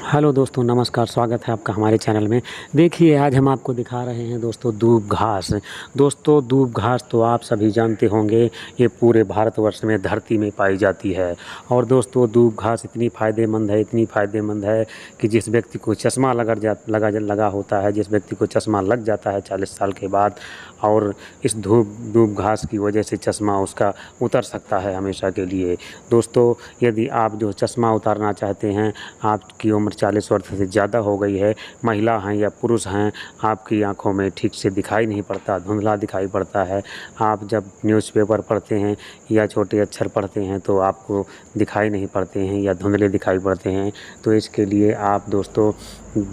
Hello दोस्तों, नमस्कार। स्वागत है आपका हमारे चैनल में। देखिए, आज हम आपको दिखा रहे हैं दोस्तों दूब घास। दोस्तों, दूब घास तो आप सभी जानते होंगे, ये पूरे भारतवर्ष में धरती में पाई जाती है। और दोस्तों, दूब घास इतनी फ़ायदेमंद है कि जिस व्यक्ति को चश्मा लगा होता है, जिस व्यक्ति को चश्मा लग जाता है 40 साल के बाद, और इस दूब घास की वजह से चश्मा उसका उतर सकता है हमेशा के लिए। दोस्तों, यदि आप जो चश्मा उतारना चाहते हैं, आपकी उम्र 40 वर्ष से ज़्यादा हो गई है, महिला हैं या पुरुष हैं, आपकी आंखों में ठीक से दिखाई नहीं पड़ता, धुंधला दिखाई पड़ता है। आप जब न्यूज़पेपर पढ़ते हैं या छोटे अक्षर पढ़ते हैं तो आपको दिखाई नहीं पड़ते हैं या धुंधले दिखाई पड़ते हैं। तो इसके लिए आप दोस्तों,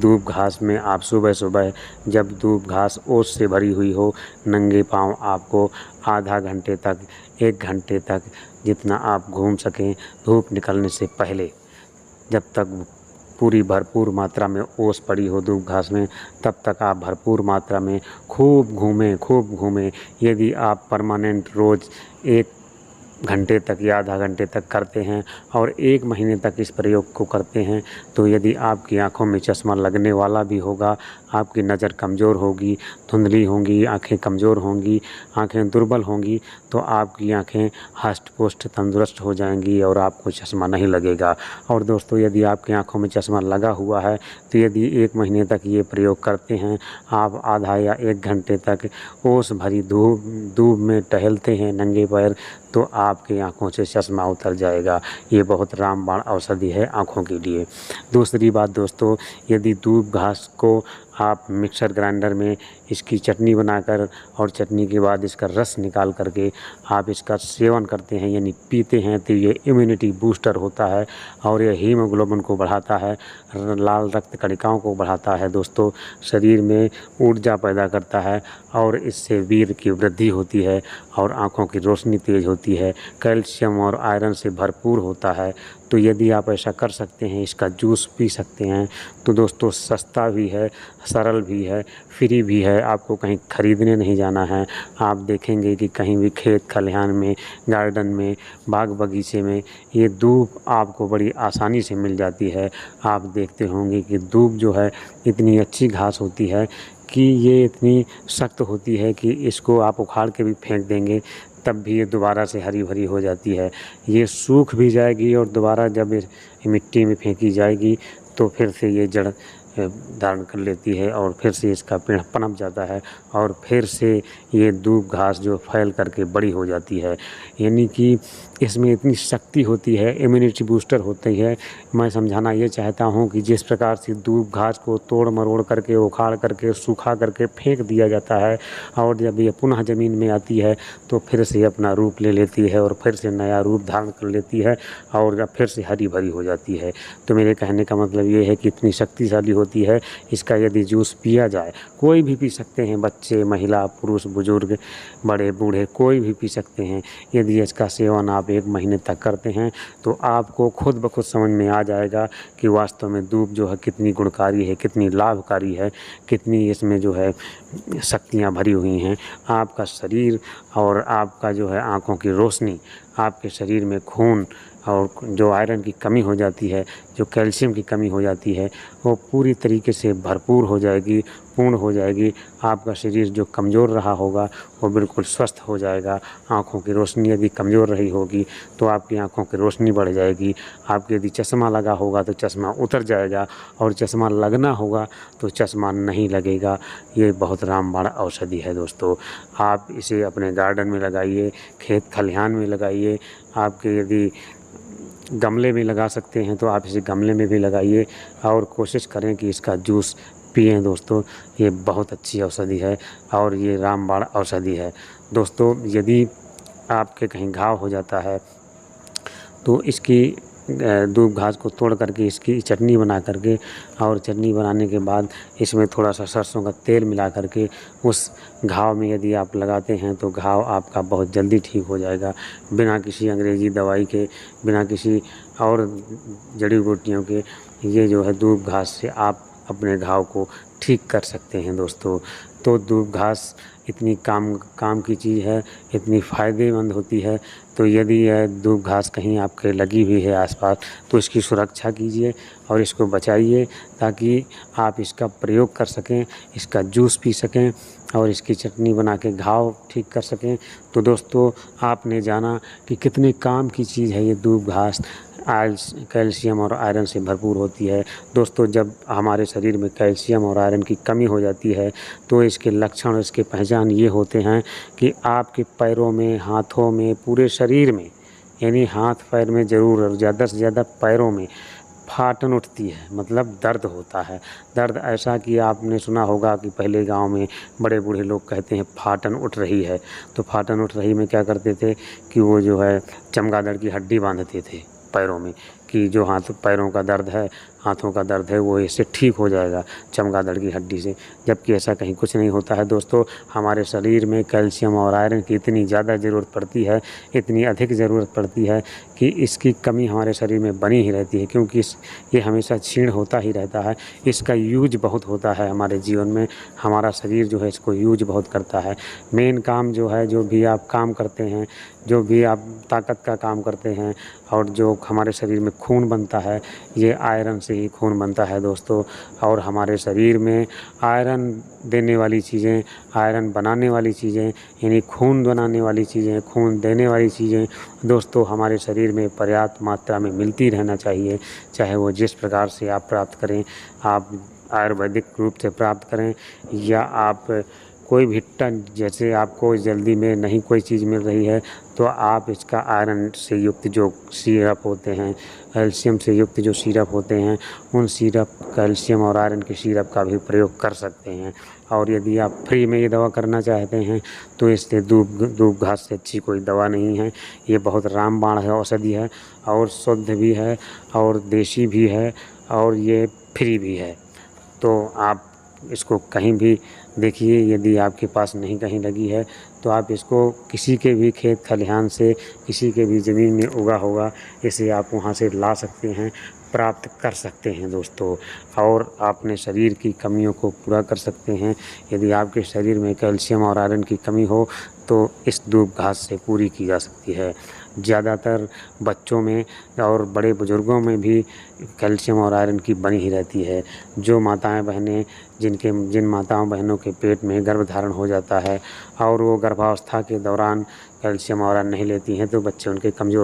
दूब घास में आप सुबह-सुबह, जब दूब घास ओस से भरी हुई हो, नंगे पाँव आपको आधा घंटे तक, 1 घंटे तक, जितना आप घूम सकें धूप निकलने से पहले, जब तक पूरी भरपूर मात्रा में ओस पड़ी हो दूब घास में, तब तक आप भरपूर मात्रा में खूब घूमें। यदि आप परमानेंट रोज़ 1 घंटे तक या आधा घंटे तक करते हैं और 1 महीने तक इस प्रयोग को करते हैं, तो यदि आपकी आँखों में चश्मा लगने वाला भी होगा, आपकी नज़र कमज़ोर होगी, धुंधली होंगी, आँखें कमज़ोर होंगी, आँखें दुर्बल होंगी, तो आपकी आँखें हष्ट-पुष्ट तंदुरुस्त हो जाएंगी और आपको चश्मा नहीं लगेगा। और दोस्तों, यदि आपकी आँखों में चश्मा लगा हुआ है, तो यदि 1 महीने तक ये प्रयोग करते हैं, आप आधा या 1 घंटे तक ओस भरी धूप में टहलते हैं नंगे पैर, तो आपकी आँखों से चश्मा उतर जाएगा। ये बहुत रामबाण औषधि है आँखों के लिए। दूसरी बात दोस्तों, यदि दूब घास को आप मिक्सर ग्राइंडर में इसकी चटनी बनाकर और चटनी के बाद इसका रस निकाल करके आप इसका सेवन करते हैं यानी पीते हैं, तो ये इम्यूनिटी बूस्टर होता है और ये हीमोग्लोबिन को बढ़ाता है, लाल रक्त कणिकाओं को बढ़ाता है दोस्तों, शरीर में ऊर्जा पैदा करता है और इससे वीर्य की वृद्धि होती है और आँखों की रोशनी तेज़ होती है। कैल्शियम और आयरन से भरपूर होता है। तो यदि आप ऐसा कर सकते हैं, इसका जूस पी सकते हैं, तो दोस्तों सस्ता भी है, सरल भी है, फ्री भी है, आपको कहीं ख़रीदने नहीं जाना है। आप देखेंगे कि कहीं भी खेत खलिहान में, गार्डन में, बाग बगीचे में ये दूब आपको बड़ी आसानी से मिल जाती है। आप देखते होंगे कि दूब जो है इतनी अच्छी घास होती है कि ये इतनी सख्त होती है कि इसको आप उखाड़ के भी फेंक देंगे तब भी ये दोबारा से हरी भरी हो जाती है। ये सूख भी जाएगी और दोबारा जब ये मिट्टी में फेंकी जाएगी तो फिर से ये जड़ धारण कर लेती है और फिर से इसका पेड़ पनप जाता है और फिर से ये दूब घास जो फैल करके बड़ी हो जाती है। यानी कि इसमें इतनी शक्ति होती है, इम्यूनिटी बूस्टर होती है। मैं समझाना ये चाहता हूँ कि जिस प्रकार से दूब घास को तोड़ मरोड़ करके, उखाड़ करके, सूखा करके फेंक दिया जाता है और जब ये पुनः ज़मीन में आती है तो फिर से अपना रूप ले लेती है और फिर से नया रूप धारण कर लेती है और जब फिर से हरी भरी हो जाती है। तो मेरे कहने का मतलब ये है कि इतनी शक्तिशाली होती है, इसका यदि जूस पिया जाए, कोई भी पी सकते हैं, बच्चे, महिला, पुरुष, बुजुर्ग, बड़े बूढ़े, कोई भी पी सकते हैं। यदि इसका सेवन आप 1 महीने तक करते हैं तो आपको खुद ब खुद समझ में आ जाएगा कि वास्तव में दूब जो है कितनी गुणकारी है, कितनी लाभकारी है, कितनी इसमें जो है शक्तियाँ भरी हुई हैं। आपका शरीर और आपका जो है आँखों की रोशनी, आपके शरीर में खून और जो आयरन की कमी हो जाती है, जो कैल्शियम की कमी हो जाती है, वो पूरी तरीके से भरपूर हो जाएगी, पूर्ण हो जाएगी। आपका शरीर जो कमज़ोर रहा होगा वो बिल्कुल स्वस्थ हो जाएगा। आँखों की रोशनी यदि कमज़ोर रही होगी तो आपकी आँखों की रोशनी बढ़ जाएगी। आपके यदि चश्मा लगा होगा तो चश्मा उतर जाएगा और चश्मा लगना होगा तो चश्मा नहीं लगेगा। ये बहुत रामबाण औषधि है दोस्तों। आप इसे अपने गार्डन में लगाइए, खेत खलिहान में लगाइए। आपके यदि गमले में लगा सकते हैं तो आप इसे गमले में भी लगाइए और कोशिश करें कि इसका जूस पिएं दोस्तों। ये बहुत अच्छी औषधि है और ये रामबाण औषधि है दोस्तों। यदि आपके कहीं घाव हो जाता है तो इसकी दूब घास को तोड़ करके इसकी चटनी बना करके और चटनी बनाने के बाद इसमें थोड़ा सा सरसों का तेल मिला करके उस घाव में यदि आप लगाते हैं तो घाव आपका बहुत जल्दी ठीक हो जाएगा, बिना किसी अंग्रेज़ी दवाई के, बिना किसी और जड़ी बूटियों के। ये जो है दूब घास से आप अपने घाव को ठीक कर सकते हैं दोस्तों। तो दूब घास इतनी काम की चीज़ है, इतनी फ़ायदेमंद होती है। तो यदि यह दूब घास कहीं आपके लगी हुई है आसपास, तो इसकी सुरक्षा कीजिए और इसको बचाइए, ताकि आप इसका प्रयोग कर सकें, इसका जूस पी सकें और इसकी चटनी बना के घाव ठीक कर सकें। तो दोस्तों, आपने जाना कि कितने काम की चीज़ है ये दूब घास। कैल्शियम और आयरन से भरपूर होती है दोस्तों। जब हमारे शरीर में कैल्शियम और आयरन की कमी हो जाती है, तो इसके लक्षण, इसके पहचान ये होते हैं कि आपके पैरों में, हाथों में, पूरे शरीर में, यानी हाथ पैर में ज़रूर और ज़्यादा से ज़्यादा पैरों में फाटन उठती है, मतलब दर्द होता है। दर्द ऐसा कि आपने सुना होगा कि पहले गांव में बड़े बूढ़े लोग कहते हैं फाटन उठ रही है। तो फाटन उठ रही में क्या करते थे कि वो जो है चमगादड़ की हड्डी बांधते थे पैरों में, कि जो पैरों का दर्द है, हाथों का दर्द है, वो इससे ठीक हो जाएगा चमगादड़ की हड्डी से। जबकि ऐसा कहीं कुछ नहीं होता है दोस्तों। हमारे शरीर में कैल्शियम और आयरन की इतनी ज़्यादा ज़रूरत पड़ती है, इतनी अधिक ज़रूरत पड़ती है कि इसकी कमी हमारे शरीर में बनी ही रहती है, क्योंकि ये हमेशा क्षीण होता ही रहता है। इसका यूज बहुत होता है हमारे जीवन में। हमारा शरीर जो है इसको यूज बहुत करता है। मेन काम जो है, जो भी आप काम करते हैं, जो भी आप ताकत का काम करते हैं और जो हमारे शरीर में खून बनता है, ये आयरन से ही खून बनता है दोस्तों। और हमारे शरीर में आयरन देने वाली चीज़ें, आयरन बनाने वाली चीज़ें, यानी खून बनाने वाली चीज़ें, खून देने वाली चीज़ें दोस्तों हमारे शरीर में पर्याप्त मात्रा में मिलती रहना चाहिए। चाहे वो जिस प्रकार से आप प्राप्त करें, आप आयुर्वेदिक रूप से प्राप्त करें या आप कोई भी जैसे आपको जल्दी में नहीं कोई चीज़ मिल रही है, तो आप इसका आयरन से युक्त जो सिरप होते हैं, कैल्शियम से युक्त जो सिरप होते हैं, उन सिरप, कैल्शियम और आयरन के सिरप का भी प्रयोग कर सकते हैं। और यदि आप फ्री में ये दवा करना चाहते हैं, तो इससे दूब घास से अच्छी कोई दवा नहीं है। ये बहुत रामबाण है, औषधि है और शुद्ध भी है और देसी भी है और ये फ्री भी है। तो आप इसको कहीं भी देखिए, यदि आपके पास नहीं कहीं लगी है, तो आप इसको किसी के भी खेत खलिहान से, किसी के भी ज़मीन में उगा होगा, इसे आप वहाँ से ला सकते हैं, प्राप्त कर सकते हैं दोस्तों। और अपने शरीर की कमियों को पूरा कर सकते हैं। यदि आपके शरीर में कैल्शियम और आयरन की कमी हो, तो इस दूब घास से पूरी की जा सकती है। ज़्यादातर बच्चों में और बड़े बुज़ुर्गों में भी कैल्शियम और आयरन की बनी ही रहती है। जो माताएं बहनें, जिन माताओं बहनों के पेट में गर्भधारण हो जाता है और वो गर्भावस्था के दौरान कैल्शियम और आयरन नहीं लेती हैं, तो बच्चे उनके कमज़ोर